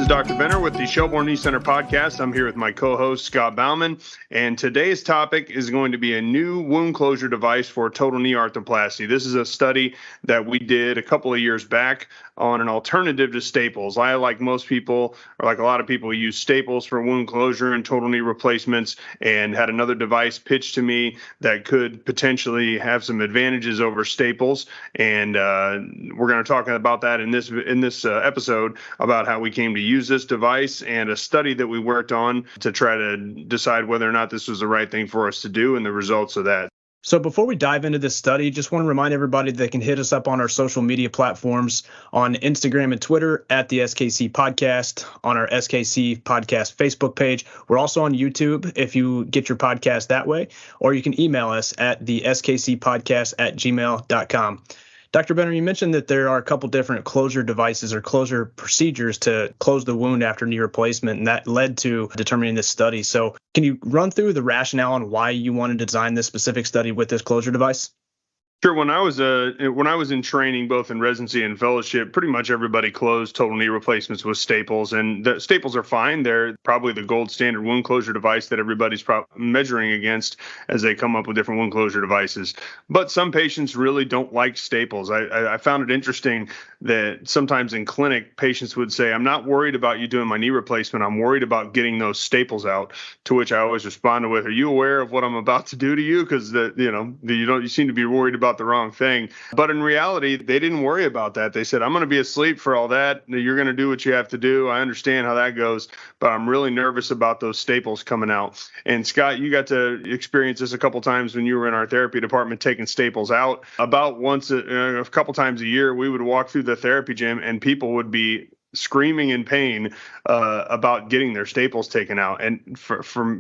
is Dr. Benner with the Shelbourne Knee Center podcast. I'm here with my co-host, Scott Bauman, and today's topic is going to be a new wound closure device for total knee arthroplasty. This is a study that we did a couple of years back on an alternative to staples. I, like most people, or like a lot of people, use staples for wound closure and total knee replacements, and had another device pitched to me that could potentially have some advantages over staples. And we're going to talk about that in this episode, about how we came to use this device and a study that we worked on to try to decide whether or not this was the right thing for us to do and the results of that. So before we dive into this study, just want to remind everybody that they can hit us up on our social media platforms on Instagram and Twitter at the SKC Podcast, on our SKC Podcast Facebook page. We're also on YouTube if you get your podcast that way, or you can email us at the skcpodcast@gmail.com. Dr. Benner, you mentioned that there are a couple different closure devices or closure procedures to close the wound after knee replacement, and that led to determining this study. So can you run through the rationale on why you wanted to design this specific study with this closure device? Sure. When I was in training, both in residency and fellowship, pretty much everybody closed total knee replacements with staples, and the staples are fine. They're probably the gold standard wound closure device that everybody's measuring against as they come up with different wound closure devices. But some patients really don't like staples. I found it interesting that sometimes in clinic, patients would say, "I'm not worried about you doing my knee replacement. I'm worried about getting those staples out." To which I always responded with, "Are you aware of what I'm about to do to you? Because you seem to be worried about the wrong thing." But in reality, they didn't worry about that. They said, "I'm going to be asleep for all that. You're going to do what you have to do. I understand how that goes, but I'm really nervous about those staples coming out." And Scott, you got to experience this a couple times when you were in our therapy department taking staples out. About once a couple times a year, we would walk through the therapy gym and people would be screaming in pain about getting their staples taken out. And for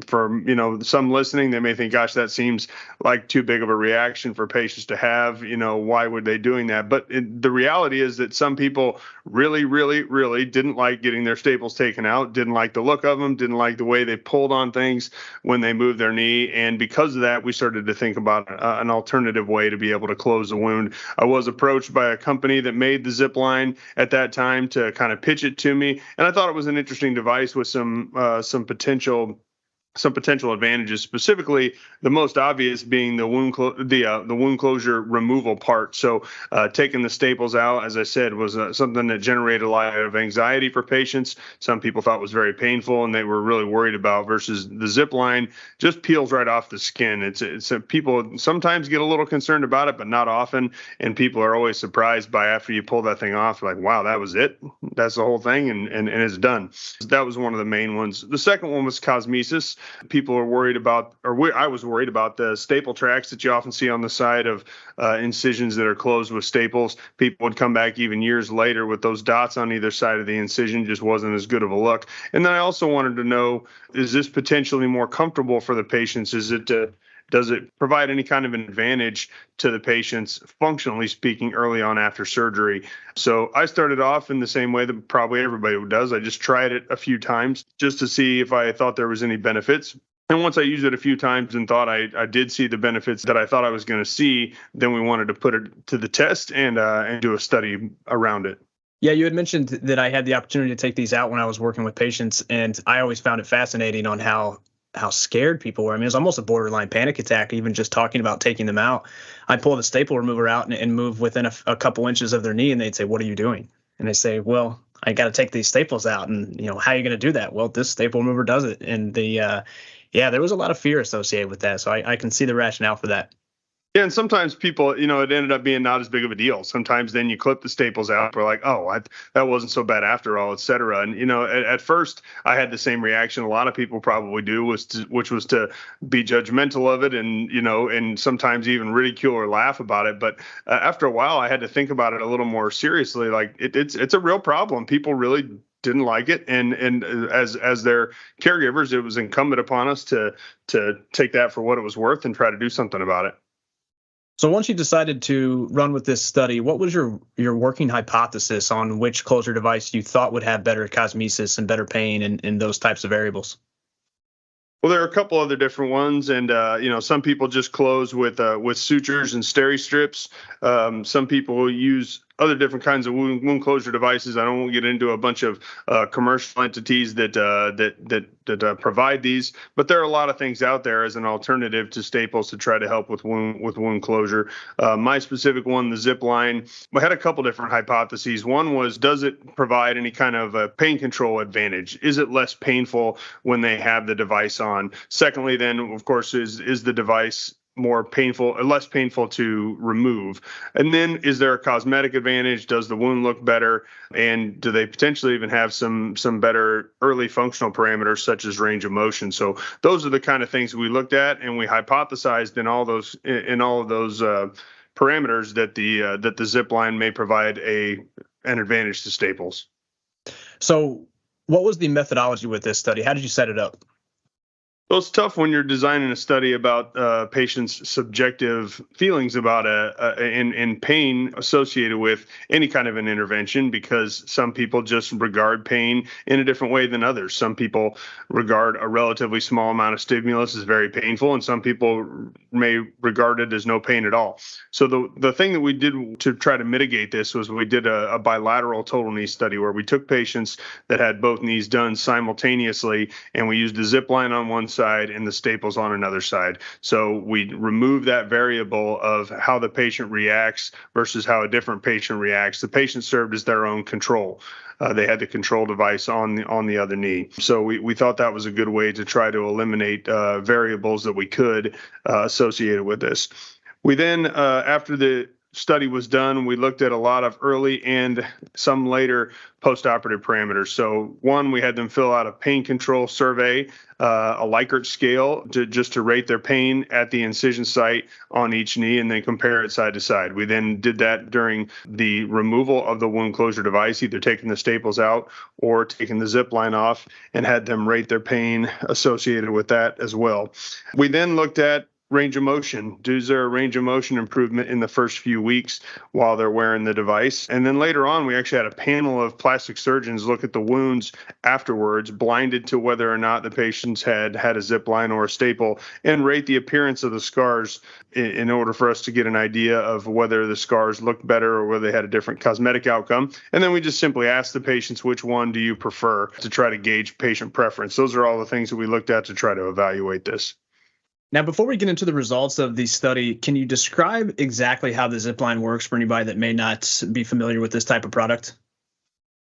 some listening, they may think, "Gosh, that seems like too big of a reaction for patients to have. Why would they doing that?" But the reality is that some people really, really, really didn't like getting their staples taken out, didn't like the look of them, didn't like the way they pulled on things when they moved their knee. And because of that, we started to think about an alternative way to be able to close the wound. I was approached by a company that made the Zipline at that time to kind of pitch it to me, and I thought it was an interesting device with some potential advantages, specifically the most obvious being the wound closure removal part. So taking the staples out, as I said, was something that generated a lot of anxiety for patients. Some people thought it was very painful and they were really worried about, versus the Zipline just peels right off the skin. It's people sometimes get a little concerned about it, but not often. And people are always surprised by, after you pull that thing off, like, "Wow, that was it? That's the whole thing?" And it's done. So that was one of the main ones. The second one was cosmesis. People are worried about, I was worried about the staple tracks that you often see on the side of incisions that are closed with staples. People would come back even years later with those dots on either side of the incision. Just wasn't as good of a look. And then I also wanted to know, is this potentially more comfortable for the patients? Does it provide any kind of an advantage to the patients, functionally speaking, early on after surgery? So I started off in the same way that probably everybody does. I just tried it a few times just to see if I thought there was any benefits. And once I used it a few times and thought I did see the benefits that I thought I was going to see, then we wanted to put it to the test and do a study around it. Yeah, you had mentioned that I had the opportunity to take these out when I was working with patients, and I always found it fascinating on how scared people were. I mean, it was almost a borderline panic attack, even just talking about taking them out. I'd pull the staple remover out and move within a couple inches of their knee, and they'd say, "What are you doing?" And they say, "Well, I got to take these staples out." And, how are you going to do that? Well, this staple remover does it. And there was a lot of fear associated with that. So I can see the rationale for that. Yeah, and sometimes people, it ended up being not as big of a deal. Sometimes then you clip the staples out, we're like, "Oh, that wasn't so bad after all," et cetera. And, at first I had the same reaction a lot of people probably do, which was to be judgmental of it and, and sometimes even ridicule or laugh about it. But after a while, I had to think about it a little more seriously. Like it's a real problem. People really didn't like it, and as their caregivers, it was incumbent upon us to take that for what it was worth and try to do something about it. So once you decided to run with this study, what was your working hypothesis on which closure device you thought would have better cosmesis and better pain and those types of variables? Well, there are a couple other different ones, and some people just close with sutures and steri strips. Some people use other different kinds of wound closure devices. I don't want to get into a bunch of commercial entities that provide these, but there are a lot of things out there as an alternative to staples to try to help with wound closure. My specific one, the Zipline, we had a couple different hypotheses. One was, does it provide any kind of a pain control advantage? Is it less painful when they have the device on? Secondly, then, of course, is the device more painful or less painful to remove? And then, is there a cosmetic advantage? Does the wound look better? And do they potentially even have some better early functional parameters such as range of motion? So those are the kind of things we looked at, and we hypothesized in all of those parameters that the Zipline may provide an advantage to staples. So what was the methodology with this study? How did you set it up? Well, it's tough when you're designing a study about patients' subjective feelings about and pain associated with any kind of an intervention, because some people just regard pain in a different way than others. Some people regard a relatively small amount of stimulus as very painful, and some people may regard it as no pain at all. So the thing that we did to try to mitigate this was we did a bilateral total knee study where we took patients that had both knees done simultaneously, and we used the Zipline on one side and the staples on another side. So we remove that variable of how the patient reacts versus how a different patient reacts. The patient served as their own control. They had the control device on the other knee. So we thought that was a good way to try to eliminate variables that we could associated with this. We then, after the study was done, we looked at a lot of early and some later postoperative parameters. So one, we had them fill out a pain control survey, a Likert scale just to rate their pain at the incision site on each knee, and then compare it side to side. We then did that during the removal of the wound closure device, either taking the staples out or taking the Zipline off, and had them rate their pain associated with that as well. We then looked at range of motion. Is there a range of motion improvement in the first few weeks while they're wearing the device? And then later on, we actually had a panel of plastic surgeons look at the wounds afterwards, blinded to whether or not the patients had a Zipline or a staple, and rate the appearance of the scars in order for us to get an idea of whether the scars looked better or whether they had a different cosmetic outcome. And then we just simply asked the patients, which one do you prefer, to try to gauge patient preference. Those are all the things that we looked at to try to evaluate this. Now, before we get into the results of the study, can you describe exactly how the Zipline works for anybody that may not be familiar with this type of product?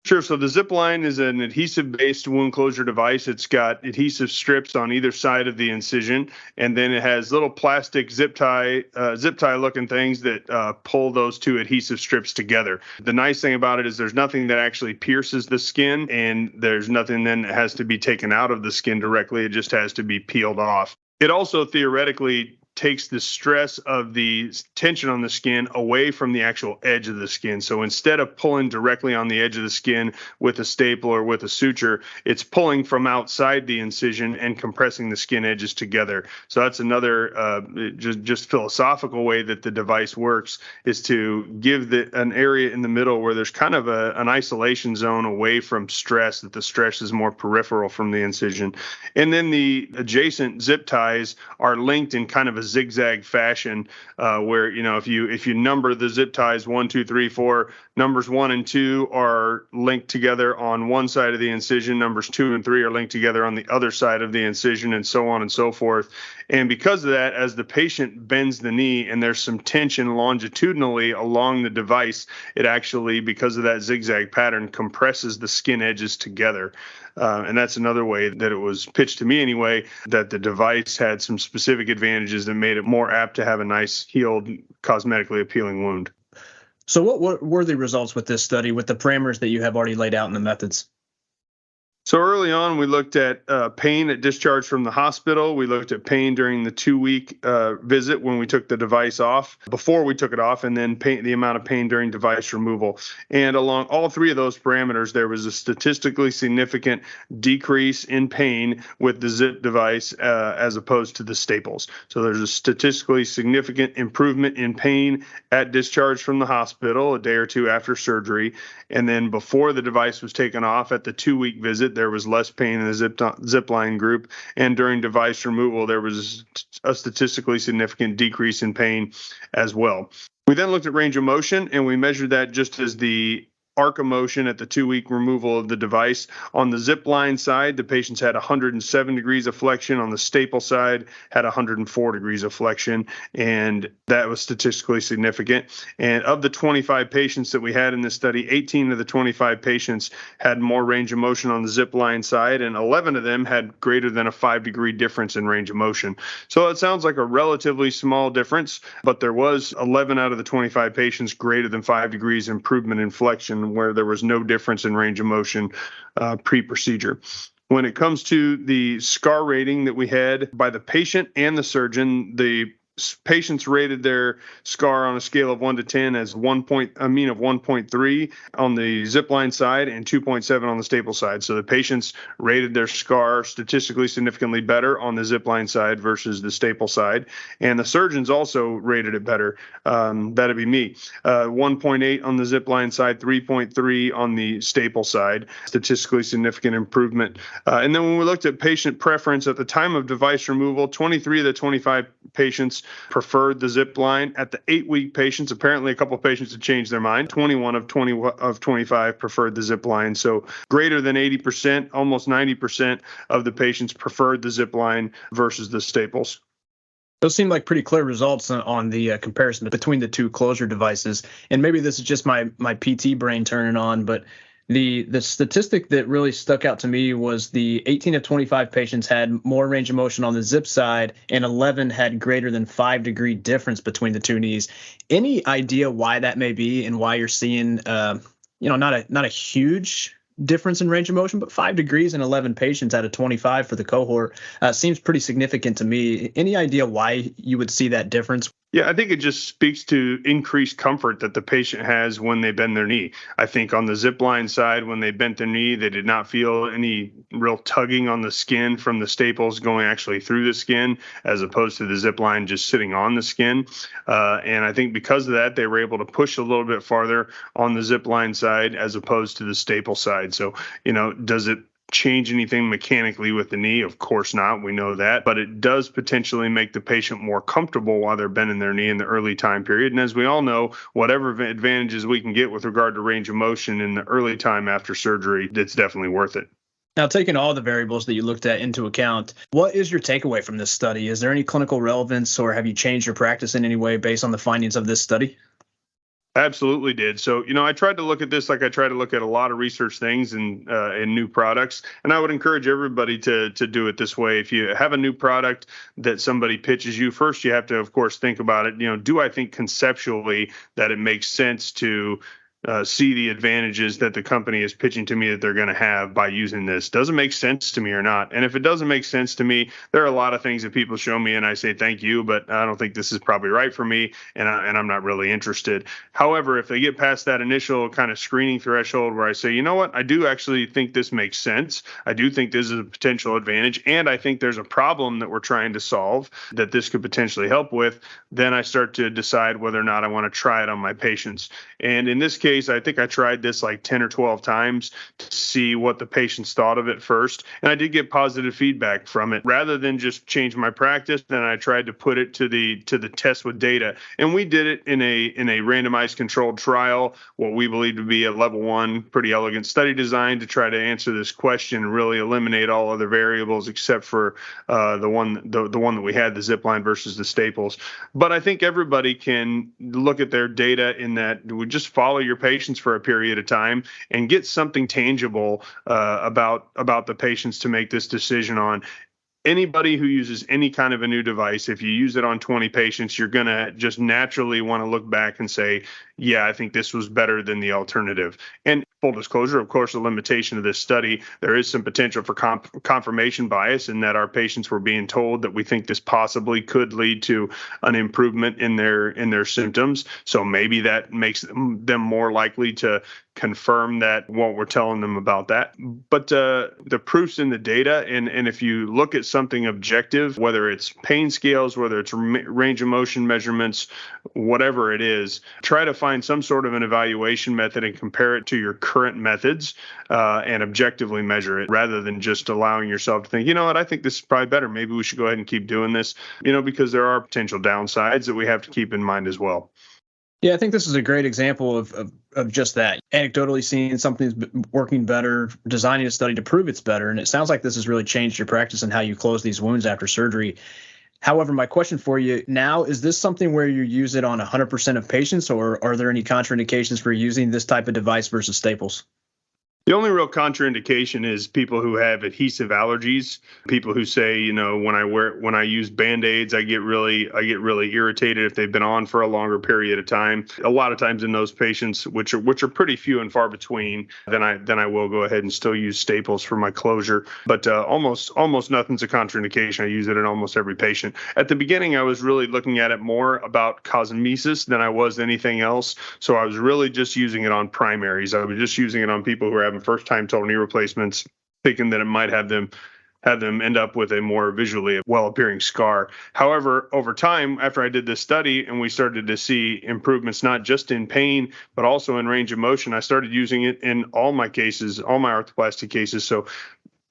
Sure. So the Zipline is an adhesive-based wound closure device. It's got adhesive strips on either side of the incision, and then it has little plastic zip tie looking things that pull those two adhesive strips together. The nice thing about it is there's nothing that actually pierces the skin, and there's nothing then that has to be taken out of the skin directly. It just has to be peeled off. It also theoretically takes the stress of the tension on the skin away from the actual edge of the skin. So instead of pulling directly on the edge of the skin with a staple or with a suture, it's pulling from outside the incision and compressing the skin edges together. So that's another just philosophical way that the device works, is to give an area in the middle where there's kind of an isolation zone away from stress, that the stress is more peripheral from the incision. And then the adjacent zip ties are linked in kind of a zigzag fashion, where, if you number the zip ties 1, 2, 3, 4, numbers 1 and 2 are linked together on one side of the incision, numbers 2 and 3 are linked together on the other side of the incision, and so on and so forth. And because of that, as the patient bends the knee and there's some tension longitudinally along the device, it actually, because of that zigzag pattern, compresses the skin edges together. And that's another way that it was pitched to me anyway, that the device had some specific advantages that made it more apt to have a nice, healed, cosmetically appealing wound. So what were the results with this study, with the parameters that you have already laid out in the methods? So early on, we looked at pain at discharge from the hospital. We looked at pain during the 2-week visit when we took the device off, before we took it off, and then the amount of pain during device removal. And along all three of those parameters, there was a statistically significant decrease in pain with the zip device as opposed to the staples. So there's a statistically significant improvement in pain at discharge from the hospital a day or two after surgery. And then before the device was taken off at the 2-week visit, there was less pain in the Zipline group. And during device removal, there was a statistically significant decrease in pain as well. We then looked at range of motion, and we measured that just as the arc of motion at the 2-week removal of the device. On the Zipline side, the patients had 107 degrees of flexion. On the staple side, had 104 degrees of flexion, and that was statistically significant. And of the 25 patients that we had in this study, 18 of the 25 patients had more range of motion on the Zipline side, and 11 of them had greater than a 5-degree difference in range of motion. So it sounds like a relatively small difference, but there was 11 out of the 25 patients greater than 5 degrees improvement in flexion, where there was no difference in range of motion pre-procedure. When it comes to the SCAR rating that we had by the patient and the surgeon, the patients rated their SCAR on a scale of 1 to 10 as a mean of 1.3 on the Zipline side and 2.7 on the staple side. So the patients rated their SCAR statistically significantly better on the Zipline side versus the staple side. And the surgeons also rated it better. That'd be me. 1.8 on the Zipline side, 3.3 on the staple side, statistically significant improvement. And then when we looked at patient preference at the time of device removal, 23 of the 25 patients preferred the Zipline. At the 8-week patients, apparently a couple of patients had changed their mind. 21 of 25 preferred the Zipline. So greater than 80%, almost 90% of the patients preferred the Zipline versus the staples. Those seem like pretty clear results on the comparison between the two closure devices. And maybe this is just my PT brain turning on, but the statistic that really stuck out to me was the 18 of 25 patients had more range of motion on the Zip side, and 11 had greater than 5-degree difference between the two knees. Any idea why that may be, and why you're seeing, not a huge difference in range of motion, but 5 degrees in 11 patients out of 25 for the cohort seems pretty significant to me. Any idea why you would see that difference? Yeah, I think it just speaks to increased comfort that the patient has when they bend their knee. I think on the Zipline side, when they bent their knee, they did not feel any real tugging on the skin from the staples going actually through the skin, as opposed to the Zipline just sitting on the skin. And I think because of that, they were able to push a little bit farther on the Zipline side as opposed to the staple side. So, does it change anything mechanically with the knee? Of course not. We know that. But it does potentially make the patient more comfortable while they're bending their knee in the early time period. And as we all know, whatever advantages we can get with regard to range of motion in the early time after surgery, it's definitely worth it. Now, taking all the variables that you looked at into account, what is your takeaway from this study? Is there any clinical relevance, or have you changed your practice in any way based on the findings of this study? Absolutely did. So, I tried to look at this like I try to look at a lot of research things and new products. And I would encourage everybody to do it this way. If you have a new product that somebody pitches you, first you have to, of course, think about it. Do I think conceptually that it makes sense to see the advantages that the company is pitching to me that they're going to have by using this? Does it make sense to me or not? And if it doesn't make sense to me, there are a lot of things that people show me and I say, thank you, but I don't think this is probably right for me, and I'm not really interested. However, if they get past that initial kind of screening threshold where I say, you know what, I do actually think this makes sense. I do think this is a potential advantage, and I think there's a problem that we're trying to solve that this could potentially help with, then I start to decide whether or not I want to try it on my patients. And in this case, I think I tried this like 10 or 12 times to see what the patients thought of it first. And I did get positive feedback from it. Rather than just change my practice, then I tried to put it to the test with data. And we did it in a randomized controlled trial, what we believe to be a level 1, pretty elegant study design to try to answer this question and really eliminate all other variables except for the one that we had, the Zipline versus the staples. But I think everybody can look at their data in that we just follow your patients for a period of time and get something tangible about the patients to make this decision on. Anybody who uses any kind of a new device, if you use it on 20 patients, you're going to just naturally want to look back and say, yeah, I think this was better than the alternative. And full disclosure, of course, the limitation of this study, there is some potential for confirmation bias in that our patients were being told that we think this possibly could lead to an improvement in their symptoms. So maybe that makes them more likely to confirm that what we're telling them about that. But the proof's in the data. And if you look at something objective, whether it's pain scales, whether it's range of motion measurements, whatever it is, try to find some sort of an evaluation method and compare it to your current methods and objectively measure it, rather than just allowing yourself to think, you know what, I think this is probably better. Maybe we should go ahead and keep doing this, because there are potential downsides that we have to keep in mind as well. Yeah, I think this is a great example of just that. Anecdotally seeing something's working better, designing a study to prove it's better. And it sounds like this has really changed your practice and how you close these wounds after surgery. However, my question for you now, is this something where you use it on 100% of patients, or are there any contraindications for using this type of device versus staples? The only real contraindication is people who have adhesive allergies. People who say, when I use Band-Aids, I get really irritated if they've been on for a longer period of time. A lot of times in those patients, which are pretty few and far between, then I will go ahead and still use staples for my closure. But almost nothing's a contraindication. I use it in almost every patient. At the beginning, I was really looking at it more about cosmesis than I was anything else. So I was really just using it on primaries. I was just using it on people who are having first-time total knee replacements, thinking that it might have them end up with a more visually well-appearing scar. However, over time, after I did this study and we started to see improvements not just in pain, but also in range of motion, I started using it in all my cases, all my arthroplasty cases. So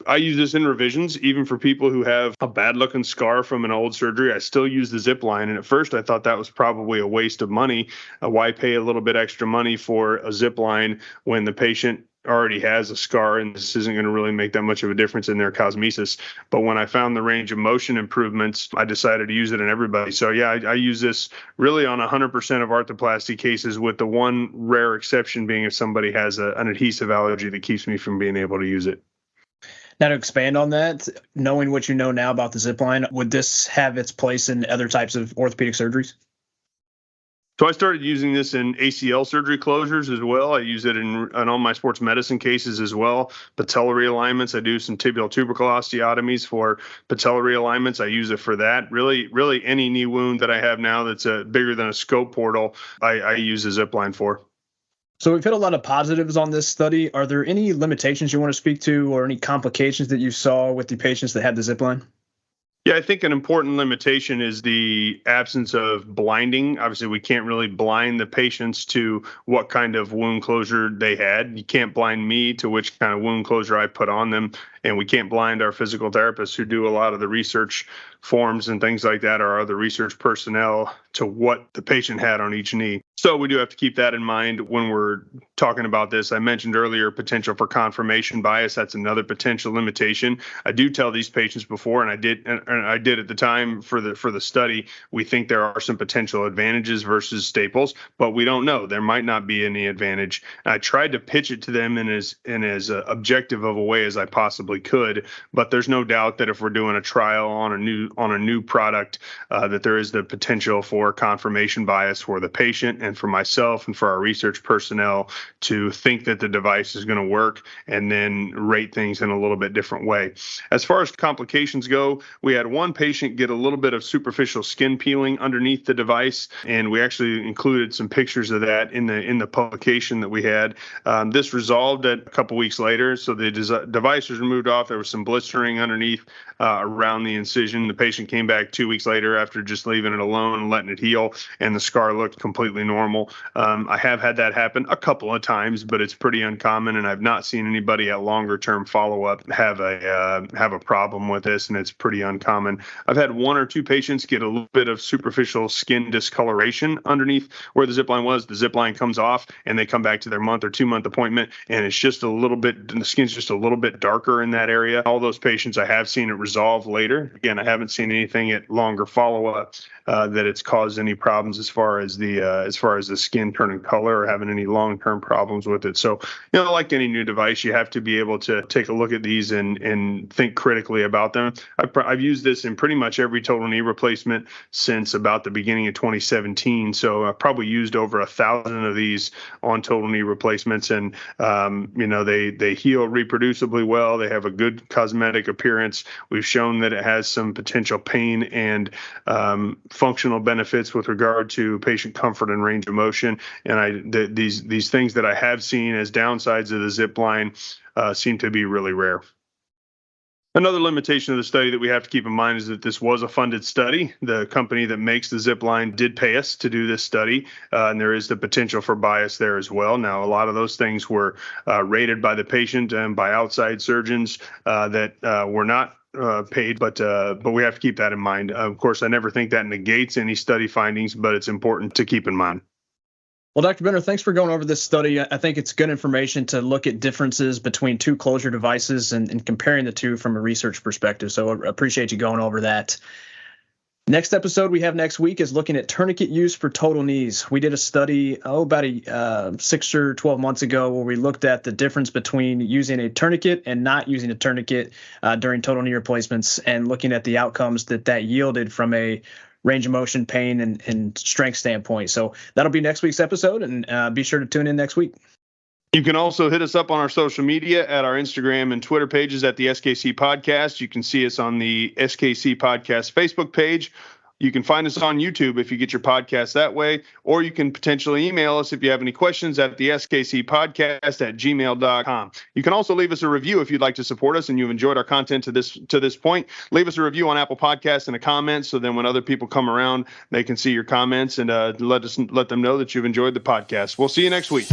I use this in revisions, even for people who have a bad-looking scar from an old surgery. I still use the Zipline, and at first I thought that was probably a waste of money. Why pay a little bit extra money for a Zipline when the patient already has a scar and this isn't going to really make that much of a difference in their cosmesis? But when I found the range of motion improvements, I decided to use it in everybody. So yeah, I use this really on 100% of arthroplasty cases, with the one rare exception being if somebody has an adhesive allergy that keeps me from being able to use it. Now, to expand on that, knowing what you know now about the Zipline, would this have its place in other types of orthopedic surgeries? So I started using this in ACL surgery closures as well. I use it in all my sports medicine cases as well. Patella realignments. I do some tibial tubercle osteotomies for patella realignments. I use it for that. Really any knee wound that I have now that's bigger than a scope portal, I use a Zipline for. So we've hit a lot of positives on this study. Are there any limitations you want to speak to, or any complications that you saw with the patients that had the Zipline? Yeah, I think an important limitation is the absence of blinding. Obviously, we can't really blind the patients to what kind of wound closure they had. You can't blind me to which kind of wound closure I put on them. And we can't blind our physical therapists who do a lot of the research forms and things like that, or our other research personnel, to what the patient had on each knee. So we do have to keep that in mind when we're talking about this. I mentioned earlier potential for confirmation bias. That's another potential limitation. I do tell these patients before, and I did at the time for the study, we think there are some potential advantages versus staples, but we don't know. There might not be any advantage. I tried to pitch it to them in as objective of a way as I possibly could, but there's no doubt that if we're doing a trial on a new product, that there is the potential for confirmation bias for the patient and for myself and for our research personnel to think that the device is going to work and then rate things in a little bit different way. As far as complications go, we had one patient get a little bit of superficial skin peeling underneath the device, and we actually included some pictures of that in the publication that we had. This resolved a couple weeks later, so the device was removed off. There was some blistering underneath around the incision. The patient came back 2 weeks later after just leaving it alone and letting it heal, and the scar looked completely normal. I have had that happen a couple of times, but it's pretty uncommon, and I've not seen anybody at longer term follow-up have a problem with this, and it's pretty uncommon. I've had one or two patients get a little bit of superficial skin discoloration underneath where the Zipline was. The Zipline comes off, and they come back to their month or 2 month appointment, and it's just a little bit, the skin's just a little bit darker in that area. All those patients, I have seen it resolve later. Again, I haven't seen anything at longer follow-up that it's caused any problems as far as the skin turning color or having any long-term problems with it. So, like any new device, you have to be able to take a look at these and think critically about them. I've used this in pretty much every total knee replacement since about the beginning of 2017. So I probably used over 1,000 of these on total knee replacements, and they heal reproducibly well. They have a good cosmetic appearance. We've shown that it has some potential pain and functional benefits with regard to patient comfort and range of motion. And these things that I have seen as downsides of the Zipline seem to be really rare. Another limitation of the study that we have to keep in mind is that this was a funded study. The company that makes the Zipline did pay us to do this study, and there is the potential for bias there as well. Now, a lot of those things were rated by the patient and by outside surgeons that were not paid, but we have to keep that in mind. Of course, I never think that negates any study findings, but it's important to keep in mind. Well, Dr. Bender, thanks for going over this study. I think it's good information to look at differences between two closure devices and comparing the two from a research perspective. So I appreciate you going over that. Next episode we have next week is looking at tourniquet use for total knees. We did a study about 6 or 12 months ago where we looked at the difference between using a tourniquet and not using a tourniquet during total knee replacements, and looking at the outcomes that yielded from a range of motion, pain, and strength standpoint. So that'll be next week's episode, and be sure to tune in next week. You can also hit us up on our social media at our Instagram and Twitter pages at the SKC Podcast. You can see us on the SKC Podcast Facebook page. You can find us on YouTube if you get your podcast that way, or you can potentially email us if you have any questions at the skcpodcast@gmail.com. You can also leave us a review if you'd like to support us and you've enjoyed our content to this point. Leave us a review on Apple Podcasts and a comment, so then when other people come around, they can see your comments and let them know that you've enjoyed the podcast. We'll see you next week.